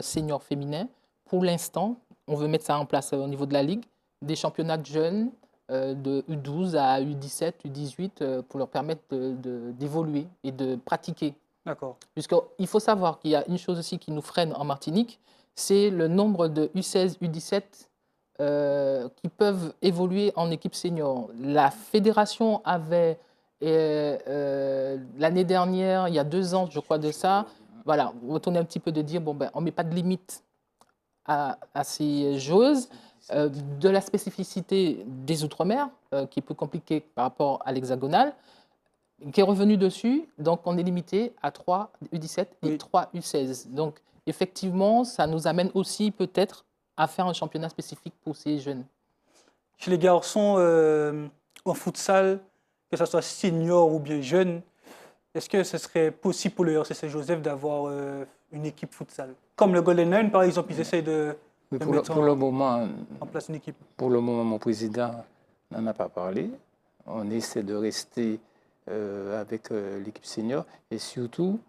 senior féminin, pour l'instant, on veut mettre ça en place au niveau de la Ligue, des championnats de jeunes de U12 à U17, U18 pour leur permettre d'évoluer et de pratiquer. D'accord. Puisqu'il faut savoir qu'il y a une chose aussi qui nous freine en Martinique, c'est le nombre de U16, U17 qui peuvent évoluer en équipe senior. La fédération avait, l'année dernière, il y a 2 ans, je crois de ça, voilà, retourner un petit peu de dire, on ne met pas de limite à ces joueuses. De la spécificité des Outre-mer, qui est plus compliquée par rapport à l'hexagonal, qui est revenu dessus. Donc, on est limité à 3 U17 et 3 U16. Donc, effectivement, ça nous amène aussi peut-être à faire un championnat spécifique pour ces jeunes. Chez les garçons, en futsal, que ce soit senior ou bien jeune, est-ce que ce serait possible pour le RC Saint-Joseph d'avoir une équipe futsal? Comme le Golden Lion, par exemple, ils essayent de pour le moment, en place une équipe. Pour le moment, mon président n'en a pas parlé. On essaie de rester avec l'équipe senior et surtout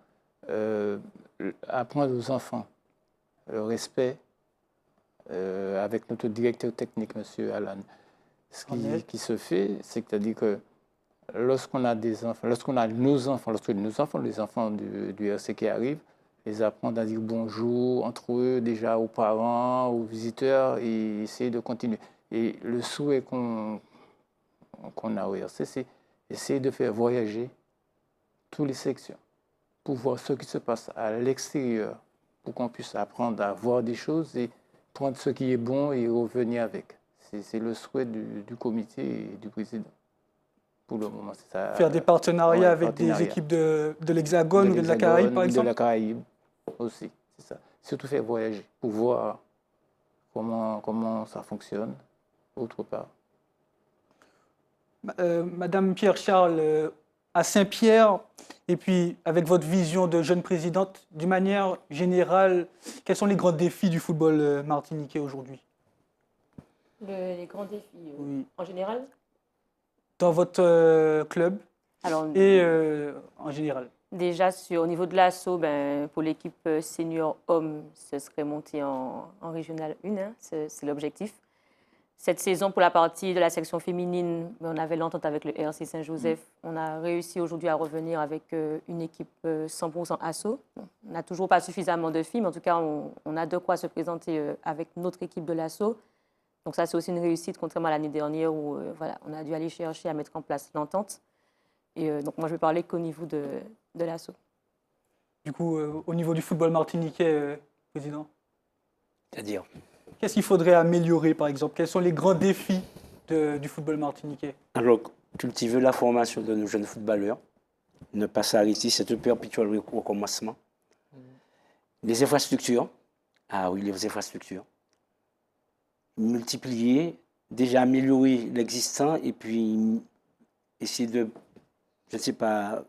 apprendre aux enfants le respect avec notre directeur technique, M. Alan. Ce qui se fait, c'est-à-dire que lorsqu'on a des enfants, lorsque nos enfants, les enfants du RC qui arrivent, les apprendre à dire bonjour entre eux, déjà aux parents, aux visiteurs, et essayer de continuer. Et le souhait qu'on a au RC, c'est essayer de faire voyager toutes les sections pour voir ce qui se passe à l'extérieur, pour qu'on puisse apprendre à voir des choses et prendre ce qui est bon et revenir avec. C'est le souhait du comité et du président. Pour le moment, c'est ça. Faire des partenariats avec des équipes de l'Hexagone ou de la Caraïbe, par exemple? De la Caraïbe aussi, c'est ça. Surtout faire voyager pour voir comment ça fonctionne autre part. Madame Pierre-Charles, à Saint-Pierre, et puis avec votre vision de jeune présidente, d'une manière générale, quels sont les grands défis du football martiniquais aujourd'hui? Les grands défis en général? Dans votre club et en général? Déjà, au niveau de l'ASSO, pour l'équipe senior homme, ce serait monté en régional 1, c'est l'objectif. Cette saison, pour la partie de la section féminine, on avait l'entente avec le RC Saint-Joseph. On a réussi aujourd'hui à revenir avec une équipe 100% ASSO. On n'a toujours pas suffisamment de filles, mais en tout cas, on a de quoi se présenter avec notre équipe de l'ASSO. Donc ça, c'est aussi une réussite, contrairement à l'année dernière où on a dû aller chercher à mettre en place l'entente. Et donc moi, je vais parler qu'au niveau de l'ASSO. Du coup, au niveau du football martiniquais, président? C'est-à-dire? Qu'est-ce qu'il faudrait améliorer, par exemple? Quels sont les grands défis du football martiniquais? Alors, cultiver la formation de nos jeunes footballeurs, ne pas s'arrêter, c'est un perpétuel recommencement. Les infrastructures, les infrastructures. Multiplier, déjà améliorer l'existant et puis essayer de, je ne sais pas,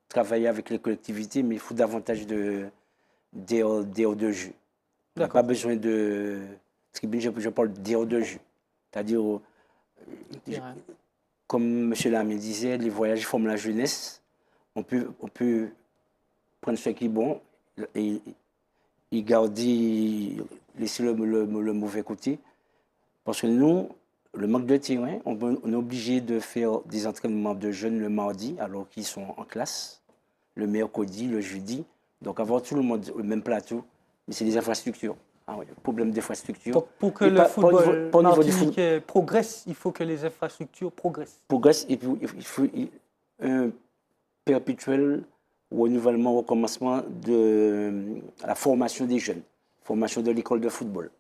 travailler avec les collectivités, mais il faut davantage d'aires de jeu. On n'a pas besoin de tribune, je parle d'aires de jeu. C'est-à-dire, comme M. Lamé disait, les voyages forment la jeunesse. On peut prendre ce qui est bon et laisser le mauvais côté. Parce que nous, le manque de terrain, on est obligé de faire des entraînements de jeunes le mardi, alors qu'ils sont en classe, le mercredi, le jeudi. Donc avoir tout le monde au même plateau, mais c'est des infrastructures. Problème d'infrastructure. Donc pour que le football martiniquais progresse, il faut que les infrastructures progressent. Progresse, et puis un perpétuel renouvellement, recommencement de la formation des jeunes, formation de l'école de football.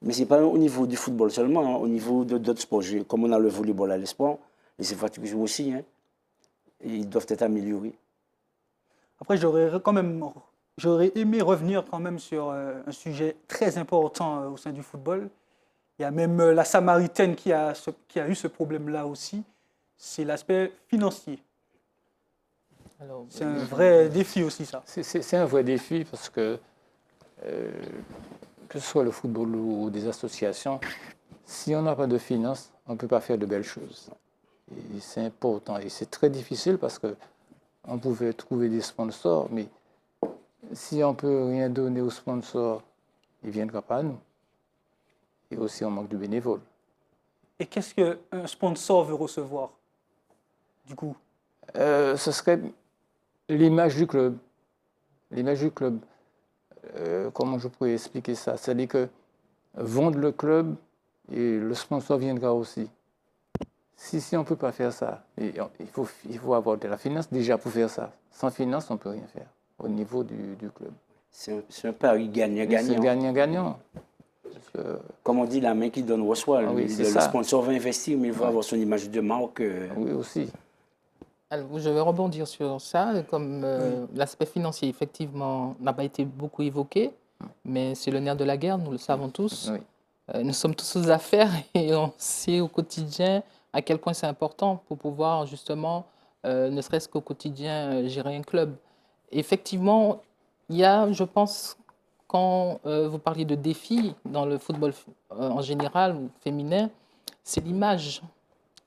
Mais ce n'est pas au niveau du football seulement, hein, au niveau d'autres sports. Comme on a le volleyball à l'espoir, les infrastructures aussi, hein, ils doivent être améliorés. Après, j'aurais aimé revenir quand même sur un sujet très important au sein du football. Il y a même la Samaritaine qui a eu ce problème-là aussi. C'est l'aspect financier. Alors, C'est un vrai défi aussi, ça. C'est un vrai défi parce que ce soit le football ou des associations, si on n'a pas de finances, on ne peut pas faire de belles choses. Et c'est important et c'est très difficile parce qu'on pouvait trouver des sponsors, mais si on ne peut rien donner aux sponsors, ils ne viendront pas à nous. Et aussi, on manque de bénévoles. Et qu'est-ce qu'un sponsor veut recevoir, du coup? Ce serait l'image du club. L'image du club. Comment je pourrais expliquer ça? C'est-à-dire que vendre le club et le sponsor viendra aussi. Si on ne peut pas faire ça, il faut avoir de la finance déjà pour faire ça. Sans finance, on ne peut rien faire au niveau du club. C'est un pari gagnant-gagnant. C'est gagnant-gagnant. Comme on dit, la main qui donne reçoit. Ah oui, le sponsor va investir, mais il va avoir son image de marque. Oui, aussi. Alors, je vais rebondir sur ça, comme l'aspect financier, effectivement, n'a pas été beaucoup évoqué, mais c'est le nerf de la guerre, nous le savons tous. Oui. Nous sommes tous aux affaires et on sait au quotidien à quel point c'est important pour pouvoir justement, ne serait-ce qu'au quotidien, gérer un club. Effectivement, il y a, je pense, quand vous parliez de défis dans le football en général ou féminin, c'est l'image.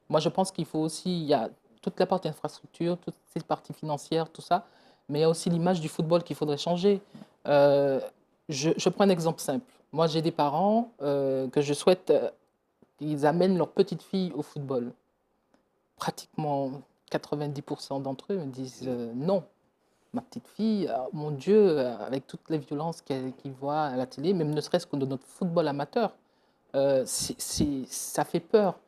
Moi, je pense qu'il faut aussi, il y a toute la partie infrastructure, toute cette partie financière, tout ça, mais il y a aussi l'image du football qu'il faudrait changer. Je prends un exemple simple. Moi, j'ai des parents que je souhaite qu'ils amènent leur petite fille au football. Pratiquement 90% d'entre eux me disent non. Ma petite fille, mon Dieu, avec toutes les violences qu'ils voient à la télé, même ne serait-ce que de notre football amateur, ça fait peur.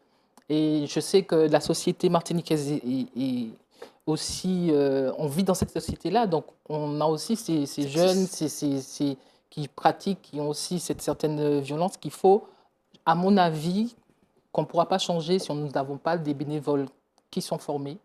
Et je sais que la société martiniquaise est aussi, on vit dans cette société-là, donc on a aussi ces jeunes qui pratiquent, qui ont aussi cette certaine violence qu'il faut, à mon avis, qu'on ne pourra pas changer si nous n'avons pas des bénévoles qui sont formés,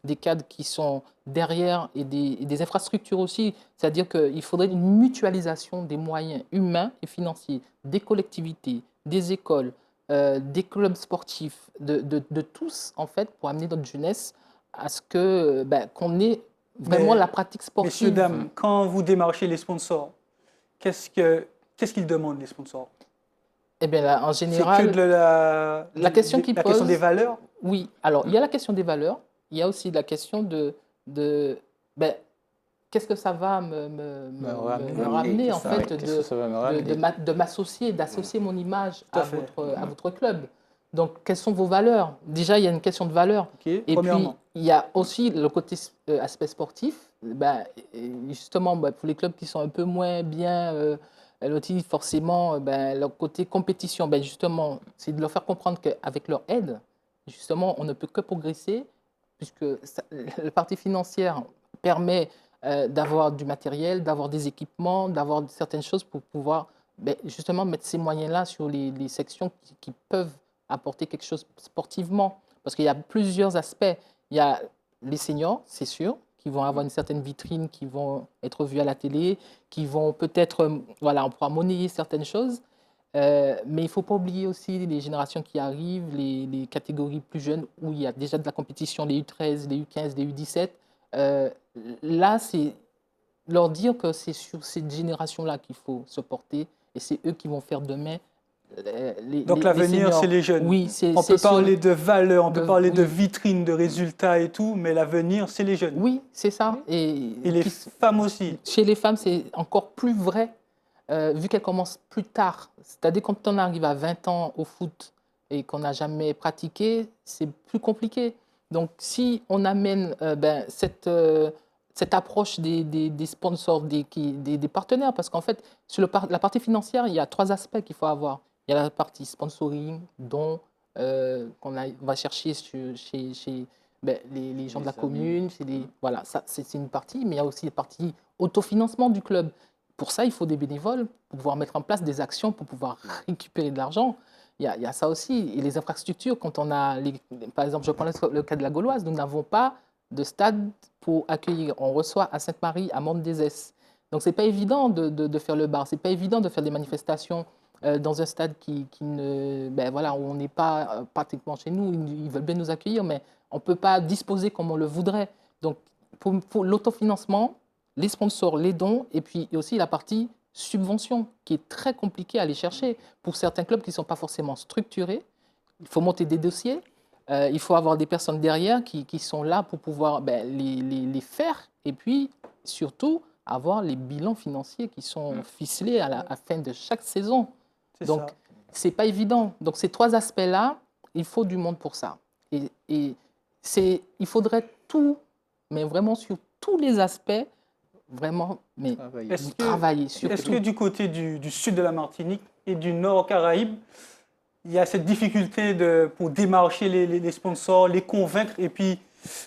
des cadres qui sont derrière et des infrastructures aussi. C'est-à-dire qu'il faudrait une mutualisation des moyens humains et financiers, des collectivités, des écoles, des clubs sportifs, de tous, en fait, pour amener notre jeunesse à ce que, qu'on ait vraiment la pratique sportive. Messieurs, dames, quand vous démarchez les sponsors, qu'est-ce qu'ils demandent, les sponsors? Eh bien, là, en général, c'est que la question des valeurs? Oui, alors il y a la question des valeurs, il y a aussi la question de qu'est-ce que ça va me ramener, en fait, de m'associer, d'associer mon image à votre club. Donc, quelles sont vos valeurs? Déjà, il y a une question de valeurs. Okay, et puis, il y a aussi le côté aspect sportif. Justement, pour les clubs qui sont un peu moins bien lotis, forcément, leur côté compétition, justement, c'est de leur faire comprendre qu'avec leur aide, justement, on ne peut que progresser, puisque la partie financière permet d'avoir du matériel, d'avoir des équipements, d'avoir certaines choses pour pouvoir justement mettre ces moyens-là sur les sections qui peuvent apporter quelque chose sportivement. Parce qu'il y a plusieurs aspects. Il y a les seniors, c'est sûr, qui vont avoir une certaine vitrine, qui vont être vus à la télé, qui vont peut-être, on pourra monnayer certaines choses. Mais il ne faut pas oublier aussi les générations qui arrivent, les catégories plus jeunes où il y a déjà de la compétition, les U13, les U15, les U17. Là, c'est leur dire que c'est sur cette génération-là qu'il faut se porter et c'est eux qui vont faire demain. Donc l'avenir, c'est les jeunes. Oui, on peut parler de valeurs, on peut parler de vitrines, de résultats et tout, mais l'avenir, c'est les jeunes. Oui, c'est ça. Et les femmes aussi. Chez les femmes, c'est encore plus vrai, vu qu'elles commencent plus tard. C'est-à-dire quand on arrive à 20 ans au foot et qu'on n'a jamais pratiqué, c'est plus compliqué. Donc si on amène cette approche des sponsors, des partenaires, parce qu'en fait, sur la partie financière, il y a 3 aspects qu'il faut avoir. Il y a la partie sponsoring, dont on va chercher ben, les gens de la Les amis. commune, voilà, ça, c'est une partie, mais il y a aussi la partie autofinancement du club. Pour ça, il faut des bénévoles pour pouvoir mettre en place des actions pour pouvoir récupérer de l'argent. Il y a ça aussi. Et les infrastructures, quand on a, par exemple, je prends le cas de la Gauloise, nous n'avons pas de stade pour accueillir. On reçoit à Sainte-Marie, à Mont-des-Esses. Donc, ce n'est pas évident de faire le bar, ce n'est pas évident de faire des manifestations dans un stade qui ne, ben, voilà, où on n'est pas pratiquement chez nous. Ils veulent bien nous accueillir, mais on ne peut pas disposer comme on le voudrait. Donc, pour l'autofinancement, les sponsors, les dons, et puis aussi la partie subvention, qui est très compliquée à aller chercher. Pour certains clubs qui ne sont pas forcément structurés, il faut monter des dossiers, il faut avoir des personnes derrière qui sont là pour pouvoir ben, les faire, et puis surtout avoir les bilans financiers qui sont ficelés à la fin de chaque saison. Donc, ce n'est pas évident. Donc, ces trois aspects-là, il faut du monde pour ça. Et il faudrait tout, mais vraiment sur tous les aspects, vraiment, mais travailler sur Est-ce que du côté du sud de la Martinique et du nord Caraïbes, il y a cette difficulté pour démarcher les sponsors, les convaincre, et puis,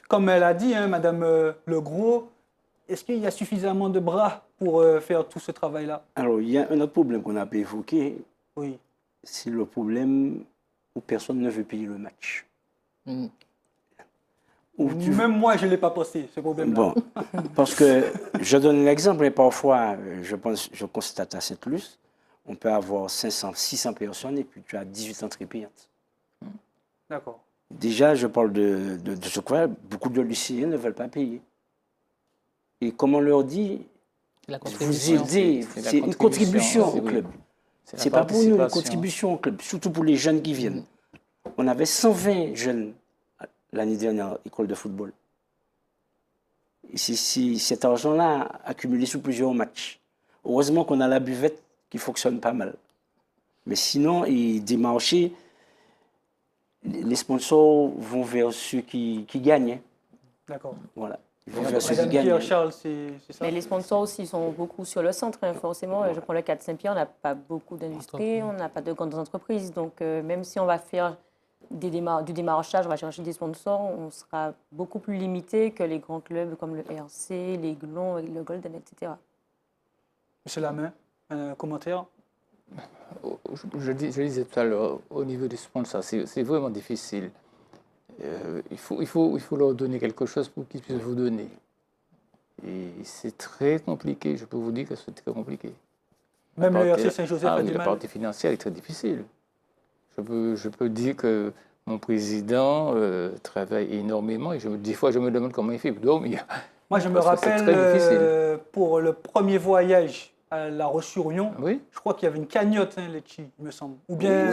comme elle a dit, hein, Madame Legros, est-ce qu'il y a suffisamment de bras pour faire tout ce travail-là? Alors, il y a un autre problème qu'on n'a pas évoqué, Oui. c'est le problème où personne ne veut payer le match. Même moi, je ne l'ai pas posté, ce problème-là. Bon, parce que je donne un exemple, et parfois, je constate à Sainte-Luce, on peut avoir 500, 600 personnes et puis tu as 18 entrées payantes. D'accord. Déjà, je parle de ce quoi beaucoup de lycéens ne veulent pas payer. Et comme on leur dit, vous aidez, c'est une contribution au club. C'est pas pour nous, une contribution au club, surtout pour les jeunes qui viennent. On avait 120 jeunes l'année dernière, école de football. Et c'est cet argent-là accumulé sur plusieurs matchs. Heureusement qu'on a la buvette qui fonctionne pas mal. Mais sinon, des marchés, les sponsors vont vers ceux qui gagnent. D'accord. Voilà. Madame Pierre-Charles, c'est ça? Mais les sponsors aussi sont beaucoup sur le centre, hein, forcément. Je prends le cas de Saint-Pierre, on n'a pas beaucoup d'industries, on n'a pas de grandes entreprises. Donc, même si on va faire du démarchage, on va chercher des sponsors, on sera beaucoup plus limité que les grands clubs comme le RC, les Glons, le Golden, etc. Monsieur Lamain, un commentaire? Je disais tout à l'heure, au niveau des sponsors, c'est vraiment difficile. Il faut leur donner quelque chose pour qu'ils puissent vous donner. Et c'est très compliqué, je peux vous dire que c'est très compliqué. Même le RC Saint-Joseph a du La mal. partie financière est très difficile. Je peux dire que mon président travaille énormément et des fois je me demande comment il fait pour dormir. Moi, je me rappelle pour le premier voyage à La Roche-sur-Yon, oui. Je crois qu'il y avait une cagnotte, hein, Lecce, il me semble. Ou bien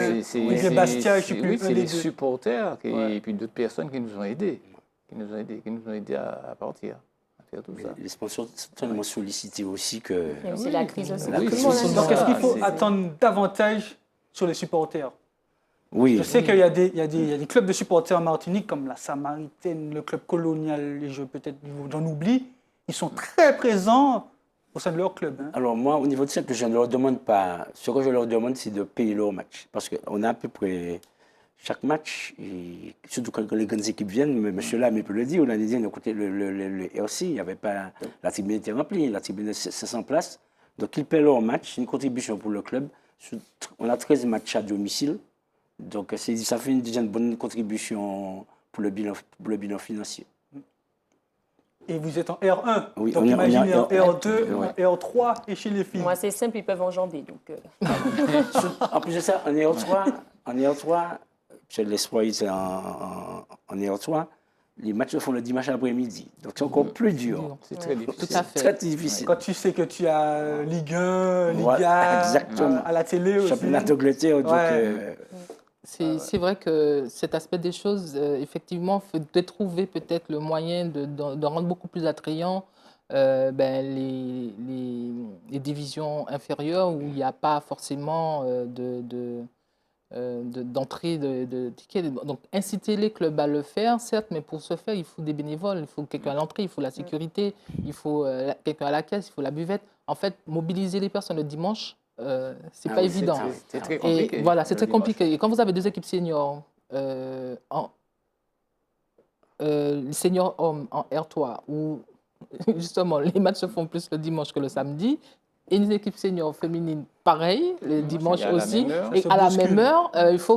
Bastia, je ne sais plus. Oui, c'est les supporters et puis d'autres personnes qui nous ont aidés. Qui nous ont aidés à partir, à faire tout ça. Les sponsors sont tellement sollicités aussi que... C'est la crise aussi. Donc, est-ce qu'il faut attendre davantage sur les supporters? Oui. Je sais qu'il y a des clubs de supporters en Martinique, comme la Samaritaine, le club colonial, et peut-être j'en oublie. Ils sont très présents au sein de leur club. Hein. Alors moi, au niveau de ça, je ne leur demande pas. Ce que je leur demande, c'est de payer leur match. Parce qu'on a à peu près chaque match, et surtout quand les grandes équipes viennent, M. Lam peut le dire, on a dit, écoutez, le RC, il n'y avait pas, la tribune était remplie, la tribune de 500 places. Donc ils paient leur match, c'est une contribution pour le club. On a 13 matchs à domicile. Donc ça fait déjà une bonne contribution pour le bilan financier. Et vous êtes en R1, oui, donc imaginez en R2, en R3 et chez les filles. Moi, c'est simple, ils peuvent enjamber. Donc, En plus de ça, en R3, chez l'Espoir, c'est en R3, les matchs se font le dimanche après-midi. Donc c'est encore plus dur. C'est très difficile. Tout à fait. Très difficile. Quand tu sais que tu as Ligue 1, Ligue voilà, exactement. à la télé aussi. Championnat d'Angleterre. C'est vrai que cet aspect des choses, effectivement, il faut trouver peut-être le moyen de rendre beaucoup plus attrayant les divisions inférieures où il n'y a pas forcément d'entrée de tickets. Donc, inciter les clubs à le faire, certes, mais pour ce faire, il faut des bénévoles, il faut quelqu'un à l'entrée, il faut la sécurité, il faut quelqu'un à la caisse, il faut la buvette. En fait, mobiliser les personnes le dimanche, c'est pas évident. C'est très compliqué. Et voilà, c'est très compliqué. Et quand vous avez deux équipes seniors les seniors hommes en R3, où justement les matchs se font plus le dimanche que le samedi, et une équipe senior féminine, pareil, le dimanche et à la aussi, même heure. et Ça se à la bouscule. même heure,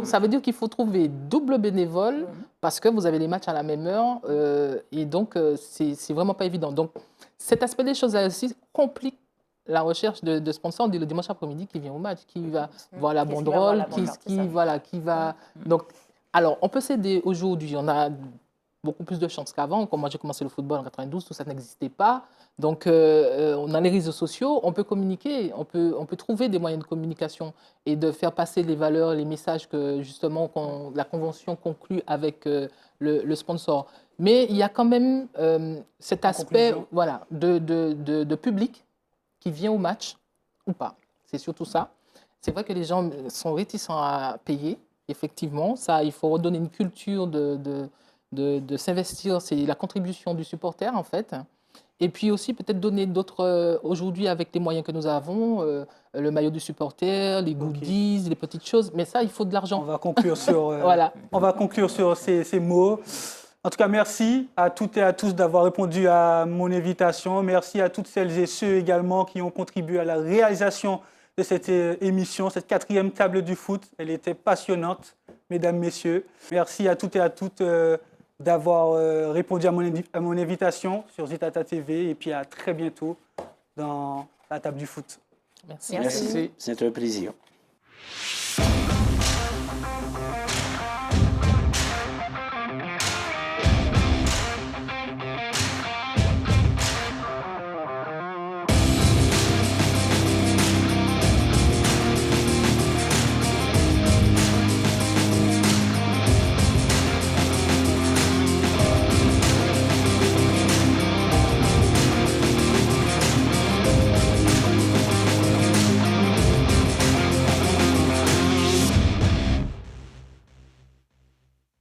ça veut dire qu'il faut trouver double bénévole parce que vous avez les matchs à la même heure, et donc c'est vraiment pas évident. Donc cet aspect des choses là aussi complique la recherche de sponsors le dimanche après-midi qui vient au match, qui va voir la Qu'est-ce qu'il va voir banderole, la pancarte, c'est ça. voilà, qui va. Donc, alors, on peut s'aider aujourd'hui. On a beaucoup plus de chances qu'avant. Comme moi, j'ai commencé le football en 92, tout ça n'existait pas. Donc, on a les réseaux sociaux, on peut communiquer, on peut trouver des moyens de communication et de faire passer les valeurs, les messages que justement la convention conclut avec le sponsor. Mais il y a quand même cet aspect conclusion. voilà, de public qui vient au match ou pas. C'est surtout ça. C'est vrai que les gens sont réticents à payer, effectivement. Ça, il faut redonner une culture de s'investir. C'est la contribution du supporter, en fait. Et puis aussi, peut-être donner d'autres, aujourd'hui, avec les moyens que nous avons, le maillot du supporter, les goodies, les petites choses. Mais ça, il faut de On l'argent. va conclure sur, Voilà. on va conclure sur ces mots. En tout cas, merci à toutes et à tous d'avoir répondu à mon invitation. Merci à toutes celles et ceux également qui ont contribué à la réalisation de cette émission, cette 4e table du foot. Elle était passionnante, mesdames, messieurs. Merci à toutes et à toutes d'avoir répondu à mon invitation sur Zitata TV. Et puis à très bientôt dans la table du foot. Merci. Merci. C'est un plaisir.